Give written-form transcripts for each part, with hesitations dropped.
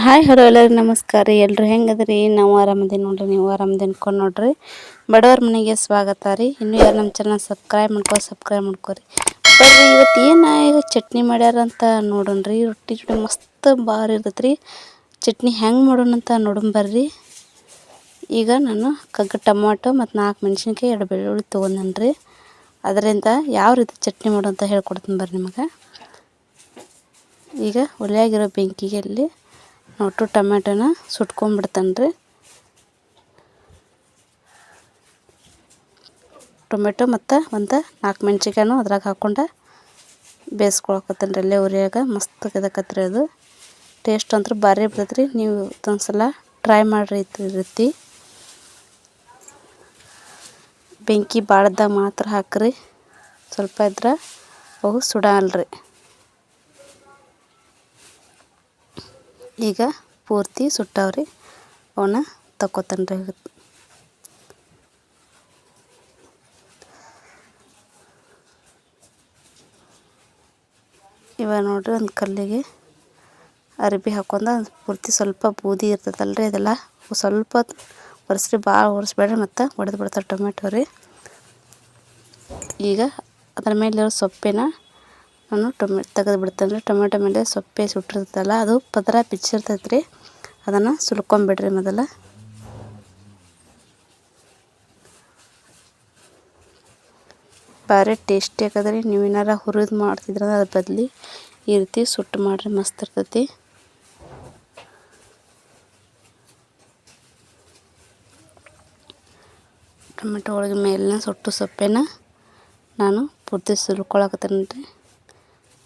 Hi hello ಎಲ್ಲರಿಗೂ ನಮಸ್ಕಾರ ರೀ. ಎಲ್ಲರೂ ಹೆಂಗದ್ರಿ? ನಾವು ಆರಾಮದೇನಿ ನೋಡ್ರಿ, ನೀವು ಆರಾಮದೇನಿ ಅನ್ಕೊಂಡು ನೋಡ್ರಿ. ಬಡವ್ರ ಮನೆಗೆ ಸ್ವಾಗತ ರೀ. ಇನ್ನೂ ಯಾರು ನಮ್ಮ ಚಾನಲ್ ಸಬ್ಸ್ಕ್ರೈಬ್ ಮಾಡ್ಕೊರಿ. ಬರ್ರಿ ಇವತ್ತು ಏನು ಚಟ್ನಿ ಮಾಡ್ಯಾರಂತ ನೋಡೋಣ್ರಿ. ರೊಟ್ಟಿ ಜೊತೆ ಮಸ್ತ್ ಭಾರಿ ಇರ್ತೈತೆ ರೀ. ಚಟ್ನಿ ಹೆಂಗೆ ಮಾಡೋಣ ಅಂತ ನೋಡೋಣ ಬರ್ರಿ. ಈಗ ನಾನು ಟೊಮಾಟೊ ಮತ್ತು 4 ಮೆಣಸಿನ್ಕಾಯಿ 2 ಬೆಳ್ಳುಳ್ಳಿ ತೊಗೊಂಡೇನ್ರಿ. ಅದರಿಂದ ಯಾವ ರೀತಿ ಚಟ್ನಿ ಮಾಡೋಣ ಅಂತ ಹೇಳ್ಕೊಡ್ತೀನಿ ಬರ್ರಿ ನಿಮಗೆ. ಈಗ ಒಲೆಯಾಗಿರೋ ಬೆಂಕಿಗೆ ಅಲ್ಲಿ ನೋಟು ಟೊಮೆಟೊನ ಸುಟ್ಕೊಂಡ್ಬಿಡ್ತಾನೆ ರೀ. ಟೊಮೆಟೊ ಮತ್ತು ಒಂದು 4 ಮೆಣಸಿನ್ಕಾಯನ್ನು ಅದ್ರಾಗ ಹಾಕ್ಕೊಂಡು ಬೇಯಿಸ್ಕೊಳಕತ್ತೇನೆ ರೀ. ಅಲ್ಲೇ ಉರಿಯಾಗ ಮಸ್ತ್ ಕೆದಕತ್ರಿ. ಅದು ಟೇಸ್ಟ್ ಅಂತೂ ಭಾರಿ ಇರ್ತೈತೆ ರೀ. ನೀವು ಒಂದ್ಸಲ ಟ್ರೈ ಮಾಡಿರಿ ಈ ರೀತಿ. ಬೆಂಕಿ ಬಾಳ್ದಾಗ ಮಾತ್ರ ಹಾಕ್ರಿ, ಸ್ವಲ್ಪ ಇದ್ರೆ ಅವು ಸುಡಲ್ರಿ. ಈಗ ಪೂರ್ತಿ ಸುಟ್ಟವ್ರಿ, ಅವನ್ನ ತಕ್ಕೋತಾನೆ ರೀ. ಇವಾಗ ನೋಡ್ರಿ ಒಂದು ಕಲ್ಲಿಗೆ ಅರಿಬಿ ಹಾಕ್ಕೊಂಡು ಪೂರ್ತಿ ಸ್ವಲ್ಪ ಬೂದಿ ಇರ್ತದಲ್ರಿ, ಅದೆಲ್ಲ ಸ್ವಲ್ಪ ಒರೆಸ್ರಿ, ಭಾಳ ಒರೆಸ್ಬೇಡ್ರಿ, ಮತ್ತು ಒಡೆದು ಬಿಡ್ತಾರೆ ಟೊಮೆಟೊ ರೀ. ಈಗ ಅದರ ಮೇಲೆ ಸೊಪ್ಪಿನ ನಾನು ತೆಗೆದು ಬಿಡ್ತೇನೆ ರೀ. ಟೊಮೆಟೊ ಮೇಲೆ ಸೊಪ್ಪೆ ಸುಟ್ಟಿರ್ತಲ್ಲ, ಅದು ಪದರ ಬಿಚ್ಚಿರ್ತೈತೆ ರೀ. ಅದನ್ನು ಸುಲ್ಕೊಂಬಿಡ್ರಿ ಮೊದಲ. ಭಾರಿ ಟೇಸ್ಟಿ ಆಗದ್ರಿ. ನೀವು ಏನಾರ ಹುರಿದು ಮಾಡ್ತಿದ್ರೆ ಅದ್ರ ಬದಲಿ ಈ ರೀತಿ ಸುಟ್ಟು ಮಾಡಿರಿ, ಮಸ್ತ್ ಇರ್ತೈತಿ. ಟೊಮೆಟೊ ಒಳಗೆ ಮೇಲಿನ ಸುಟ್ಟು ಸೊಪ್ಪೆನ ನಾನು ಪೂರ್ತಿ ಸುಲ್ಕೊಳಕತ್ತೇನೆ ರೀ.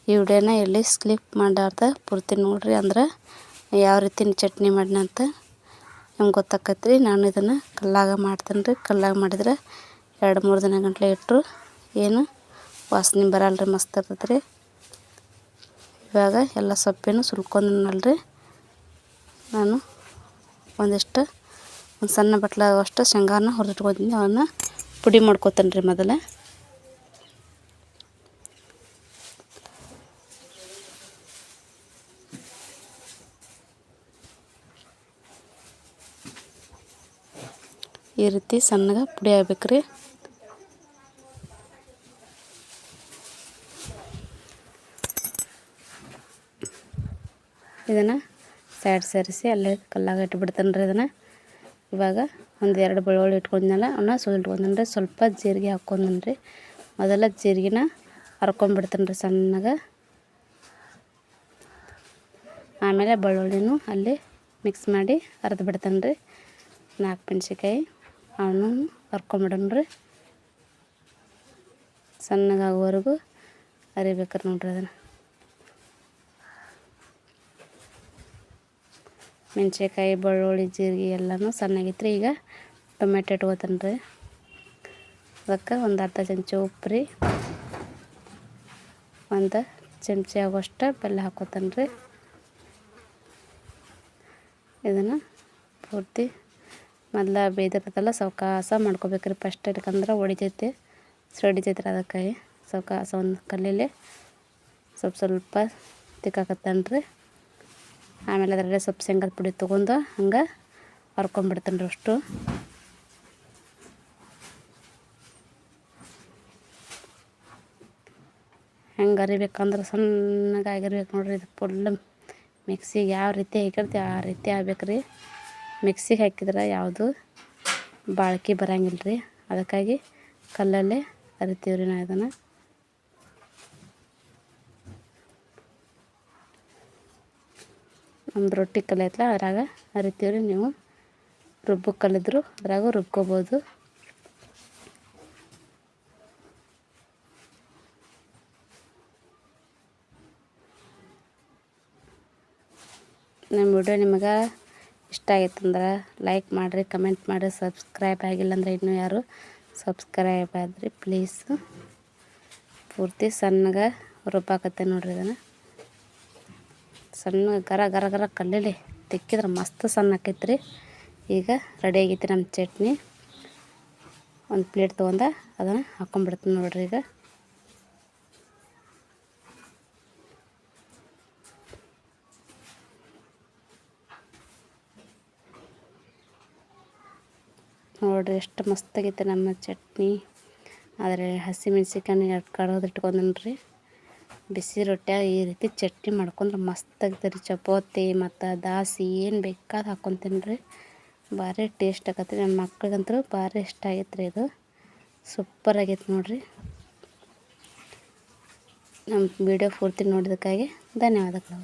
ಈ ವಿಡಿಯೋನ ಎಲ್ಲಿ ಸ್ಕಿಪ್ ಮಾಡಾರ್ದ ಪೂರ್ತಿ ನೋಡಿರಿ, ಅಂದ್ರೆ ಯಾವ ರೀತಿ ಚಟ್ನಿ ಮಾಡಿನ ಅಂತ ನಮ್ಗೆ ಗೊತ್ತಾಕೈತೆ ರೀ. ನಾನು ಇದನ್ನು ಕಲ್ಲಾಗ ಮಾಡ್ತೇನೆ ರೀ. ಕಲ್ಲಾಗ ಮಾಡಿದ್ರೆ 2-3 ದಿನ ಗಂಟಲೆ ಇಟ್ಟರು ಏನು ವಾಸನೆ ಬರಲ್ರಿ, ಮಸ್ತ್ ಇರ್ತೈತೆ ರೀ. ಇವಾಗ ಎಲ್ಲ ಸೊಪ್ಪೇನು ಸುಲ್ಕೊಂಡನಲ್ರಿ. ನಾನು ಒಂದು ಸಣ್ಣ ಬಟ್ಲಾಗಷ್ಟು ಶೇಂಗಾನ ಹುರಿಟ್ಕೊತೀನಿ. ಅವನ್ನ ಪುಡಿ ಮಾಡ್ಕೊತೇನೆ ರೀ ಮೊದಲ. ಈ ರೀತಿ ಸಣ್ಣಗೆ ಪುಡಿ ಆಗ್ಬೇಕ್ರಿ. ಇದನ್ನು ಸೈಡ್ ಸರಿಸಿ ಅಲ್ಲೇ ಕಲ್ಲಾಗ ಇಟ್ಬಿಡ್ತೇನೆ ರೀ. ಇದನ್ನು ಇವಾಗ 1-2 ಬೆಳ್ಳುಳ್ಳಿ ಇಟ್ಕೊಂಡ್ನಲ್ಲ, ಅವನ್ನ ಸುಲಿಟ್ಕೊಂಡೇನೆ ರೀ. ಸ್ವಲ್ಪ ಜೀರಿಗೆ ಹಾಕ್ಕೊಂಡೇನೆ ರೀ. ಮೊದಲ ಜೀರಿಗೆನ ಹರ್ಕೊಂಡ್ಬಿಡ್ತೇನೆ ರೀ ಸಣ್ಣಗೆ. ಆಮೇಲೆ ಬೆಳ್ಳುಳ್ಳಿನೂ ಅಲ್ಲಿ ಮಿಕ್ಸ್ ಮಾಡಿ ಅರ್ದು ಬಿಡ್ತೇನೆ ರೀ. 4 ಮೆಣಸಿನ್ಕಾಯಿ ಅವನು ಹರ್ಕೊಂಬಿಡೋಣ ರೀ. ಸಣ್ಣಗಾಗೋವರೆಗೂ ಅರಿಬೇಕಾರೆ ನೋಡ್ರಿ. ಅದನ್ನು ಮೆಣಸಿನ್ಕಾಯಿ, ಬೆಳ್ಳುಳ್ಳಿ, ಜೀರಿಗೆ ಎಲ್ಲನೂ ಸಣ್ಣಗೈತ್ರಿ. ಈಗ ಟೊಮೆಟೊ ಇಟ್ಕೋತಾನೆ ರೀ. ಅದಕ್ಕೆ ಒಂದು ಅರ್ಧ ಚಮಚ ಉಪ್ಪು ರೀ, 1 ಚಮಚ ಆಗೋಷ್ಟು ಬೆಲ್ಲ ಹಾಕ್ಕೋತಾನೆ ರೀ. ಇದನ್ನು ಪೂರ್ತಿ ಮೊದಲ ಬೇಯ್ದಿರ್ತದಲ್ಲ ಸಾವಕಾಶ ಮಾಡ್ಕೋಬೇಕ್ರಿ ಫಸ್ಟ್, ಯಾಕಂದ್ರೆ ಸಿಡಿತೈತೆ ರೀ. ಅದಕ್ಕಾಗಿ ಸಾವಕಾಶ ಒಂದು ಕಲ್ಲಲ್ಲಿ ಸ್ವಲ್ಪ ತಿಕ್ಕಾಕತ್ತಾನೆ ರೀ. ಆಮೇಲೆ ಅದರಲ್ಲಿ ಸ್ವಲ್ಪ ಶೇಂಗಾದ ಪುಡಿ ತೊಗೊಂಡು ಹಂಗೆ ಹರ್ಕೊಂಬಿಡ್ತಾನೆ ರೀ ಅಷ್ಟು. ಹೆಂಗೆ ಅರಿಬೇಕಂದ್ರೆ ಸಣ್ಣಗಾಗಿರ್ಬೇಕು ನೋಡ್ರಿ. ಇದು ಫುಲ್ ಮಿಕ್ಸಿಗೆ ಯಾವ ರೀತಿ ಹಾಕಿರ್ತೀವಿ ಆ ರೀತಿ ಆಗ್ಬೇಕು ರೀ. ಮಿಕ್ಸಿಗೆ ಹಾಕಿದ್ರೆ ಯಾವುದು ಬಾಳ್ಕೆ ಬರೋಂಗಿಲ್ಲ ರೀ. ಅದಕ್ಕಾಗಿ ಕಲ್ಲಲ್ಲೇ ಅರಿತೀವಿ ರೀ ನಾವು ಇದನ್ನು. ನಮ್ದು ರೊಟ್ಟಿ ಕಲ್ಲು ಐತಲ್ಲ ಅದ್ರಾಗ ಅರಿತೀವಿ ರೀ. ನೀವು ರುಬ್ಬೋ ಕಲ್ಲಿದ್ರು ಅದ್ರಾಗ ರುಬ್ಕೋಬೋದು. ನಮ್ಮ ವಿಡಿಯೋ ನಿಮಗೆ ಇಷ್ಟ ಆಗೈತಂದ್ರೆ ಲೈಕ್ ಮಾಡಿರಿ, ಕಮೆಂಟ್ ಮಾಡಿರಿ. ಸಬ್ಸ್ಕ್ರೈಬ್ ಆಗಿಲ್ಲ ಅಂದರೆ ಇನ್ನೂ ಯಾರು ಸಬ್ಸ್ಕ್ರೈಬ್ ಆದ್ರಿ ಪ್ಲೀಸು. ಪೂರ್ತಿ ಸಣ್ಣಗೆ ರುಬ್ಬಾಕತ್ತೆ ನೋಡ್ರಿ. ಇದನ್ನು ಸಣ್ಣ ಗರ ಗರ ಗರ ಕಲ್ಲಲ್ಲಿ ತಿಕ್ಕಿದ್ರೆ ಮಸ್ತ್ ಸಣ್ಣ ಆಕೈತ್ರಿ. ಈಗ ರೆಡಿ ಆಗೈತಿ ನಮ್ಮ ಚಟ್ನಿ. ಒಂದು ಪ್ಲೇಟ್ ತೊಗೊಂಡು ಅದನ್ನು ಹಾಕ್ಕೊಂಬಿಡ್ತೀನಿ ನೋಡ್ರಿ. ಈಗ ನೋಡಿರಿ ಎಷ್ಟು ಮಸ್ತಾಗೈತೆ ನಮ್ಮ ಚಟ್ನಿ. ಆದರೆ ಹಸಿಮೆಣ್ಸಿಕಾಯಿ 2 ಕಡ್ದು ಇಟ್ಕೊಂಡ್ರಿ. ಬಿಸಿ ರೊಟ್ಯಾಗ ಈ ರೀತಿ ಚಟ್ನಿ ಮಾಡ್ಕೊಂಡ್ರೆ ಮಸ್ತಾಗೈತೆ ರೀ. ಚಪಾತಿ ಮತ್ತು ದೋಸೆ ಏನು ಬೇಕಾದ ಹಾಕ್ಕೊಂತೀನಿ ರೀ. ಭಾರಿ ಟೇಸ್ಟ್ ಆಗತ್ತೆ ರೀ. ನನ್ನ ಮಕ್ಳಿಗಂತೂ ಭಾರಿ ಇಷ್ಟ ಆಗೈತೆ ರೀ. ಇದು ಸೂಪರ್ ಆಗೈತೆ ನೋಡಿರಿ. ನಮ್ಮ ವಿಡಿಯೋ ಪೂರ್ತಿ ನೋಡಿದ್ದಕ್ಕಾಗಿ ಧನ್ಯವಾದಗಳು.